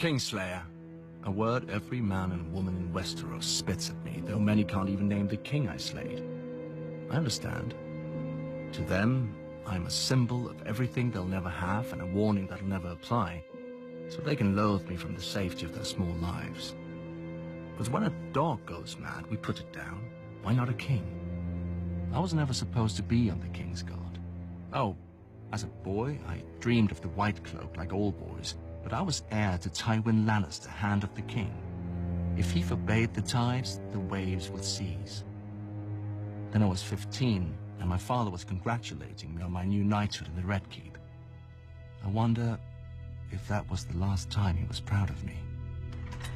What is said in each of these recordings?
Kingslayer. A word every man and woman in Westeros spits at me, though many can't even name the king I slayed. I understand. To them, I'm a symbol of everything they'll never have and a warning that'll never apply, so they can loathe me from the safety of their small lives. But when a dog goes mad, we put it down. Why not a king? I was never supposed to be on the King's Guard. Oh, as a boy, I dreamed of the White Cloak like all boys, but I was heir to Tywin Lannister, Hand of the King. If he forbade the tides, the waves would cease. Then I was 15, and my father was congratulating me on my new knighthood in the Red Keep. I wonder if that was the last time he was proud of me.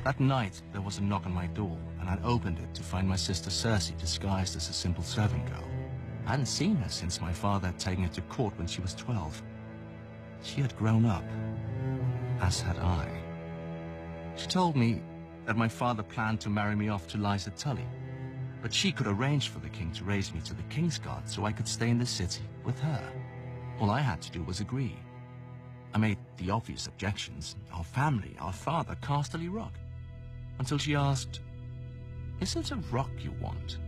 That night, there was a knock on my door, and I opened it to find my sister Cersei disguised as a simple servant girl. I hadn't seen her since my father had taken her to court when she was 12. She had grown up, as had I. She told me that my father planned to marry me off to Lysa Tully, but she could arrange for the king to raise me to the King's Guard so I could stay in the city with her. All I had to do was agree. I made the obvious objections. Our family, our father, Casterly Rock. Until she asked, "Is it a rock you want,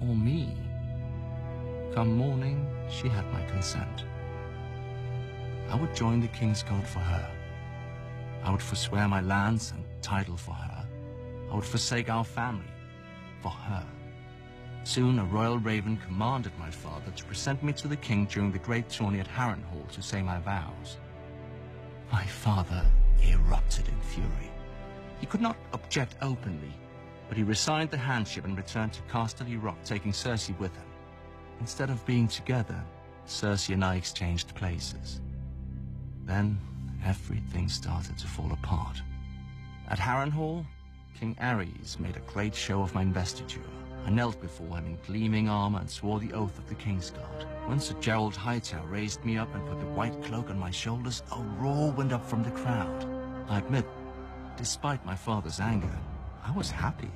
or me?" Come morning, she had my consent. I would join the King's Guard for her. I would forswear my lands and title for her. I would forsake our family for her. Soon a royal raven commanded my father to present me to the king during the great tourney at Harrenhal to say my vows. My father erupted in fury. He could not object openly, but he resigned the handship and returned to Casterly Rock, taking Cersei with him. Instead of being together, Cersei and I exchanged places. Then everything started to fall apart. At Harrenhal, King Aerys made a great show of my investiture. I knelt before him in gleaming armor and swore the oath of the King's Guard. When Sir Gerald Hightower raised me up and put the white cloak on my shoulders, a roar went up from the crowd. I admit, despite my father's anger, I was happy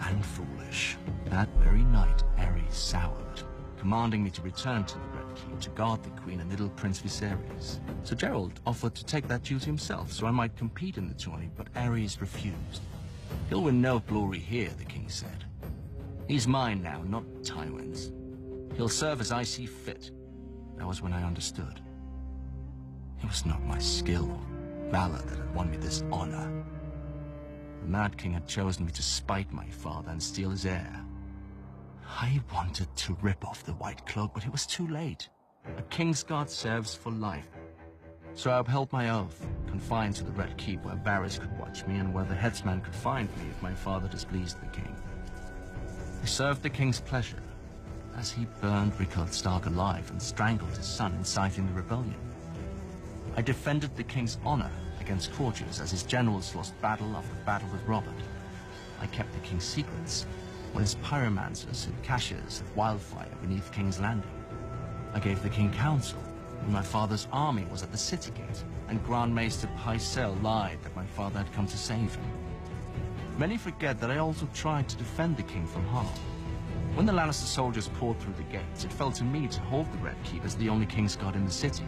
and foolish. That very night, Aerys soured, commanding me to return to the Red Keep to guard the Queen and little Prince Viserys. Sir Gerald offered to take that duty himself so I might compete in the tourney, but Aerys refused. "He'll win no glory here," the king said. "He's mine now, not Tywin's. He'll serve as I see fit." That was when I understood. It was not my skill or valor that had won me this honor. The Mad King had chosen me to spite my father and steal his heir. I wanted to rip off the white cloak, but it was too late. A King's Guard serves for life. So I upheld my oath, confined to the Red Keep where Varys could watch me and where the headsman could find me if my father displeased the king. I served the king's pleasure as he burned Rickard Stark alive and strangled his son, inciting the rebellion. I defended the king's honor against courtiers as his generals lost battle after battle with Robert. I kept the king's secrets when his pyromancers hid caches of wildfire beneath King's Landing. I gave the king counsel when my father's army was at the city gate and Grand Maester Pycelle lied that my father had come to save him. Many forget that I also tried to defend the king from harm. When the Lannister soldiers poured through the gates, it fell to me to hold the Red Keep as the only King's Guard in the city.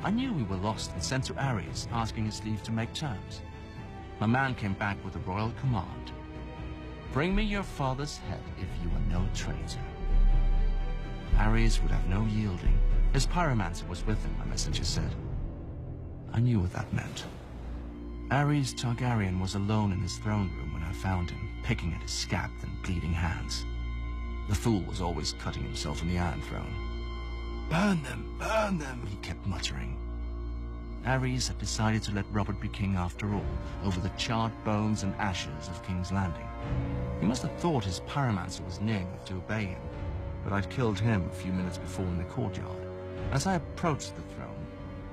I knew we were lost and sent to Aerys, asking his leave to make terms. My man came back with a royal command. "Bring me your father's head if you are no traitor." Aerys would have no yielding. His pyromancer was with him, my messenger said. I knew what that meant. Aerys Targaryen was alone in his throne room when I found him, picking at his scabbed and bleeding hands. The fool was always cutting himself in the Iron Throne. Burn them, he kept muttering. Aerys had decided to let Robert be king after all, over the charred bones and ashes of King's Landing. He must have thought his pyromancer was near enough to obey him, but I'd killed him a few minutes before in the courtyard. As I approached the throne,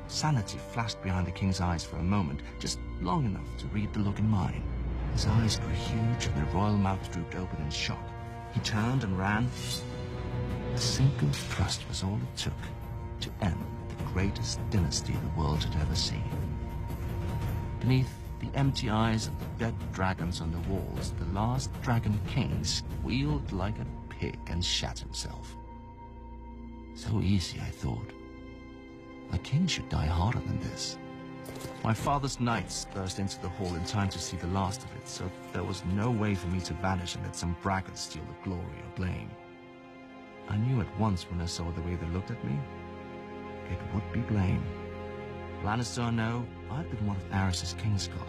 sanity flashed behind the king's eyes for a moment, just long enough to read the look in mine. His eyes grew huge and the royal mouth drooped open in shock. He turned and ran. A single thrust was all it took to end the greatest dynasty the world had ever seen. Beneath the empty eyes of the dead dragons on the walls, the last dragon king squealed like a pig and shat himself. So easy, I thought. A king should die harder than this. My father's knights burst into the hall in time to see the last of it, so there was no way for me to vanish and let some braggart steal the glory or blame. I knew at once when I saw the way they looked at me, it would be blame. Lannister or no, I'd been one of Aerys' Kingsguard.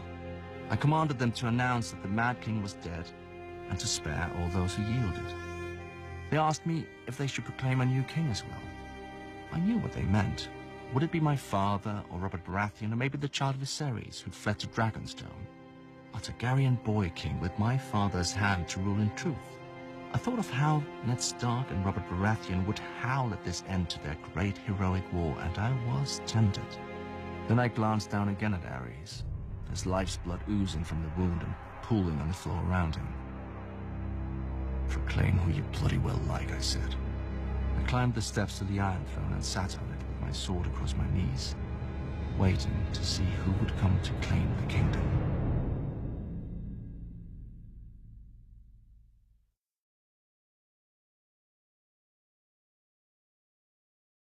I commanded them to announce that the Mad King was dead and to spare all those who yielded. They asked me if they should proclaim a new king as well. I knew what they meant. Would it be my father, or Robert Baratheon, or maybe the child Viserys, who'd fled to Dragonstone? A Targaryen boy king with my father's hand to rule in truth. I thought of how Ned Stark and Robert Baratheon would howl at this end to their great heroic war, and I was tempted. Then I glanced down again at Aerys, his life's blood oozing from the wound and pooling on the floor around him. Proclaim who you bloody well like, I said. I climbed the steps to the Iron Throne and sat on it with my sword across my knees, waiting to see who would come to claim the king.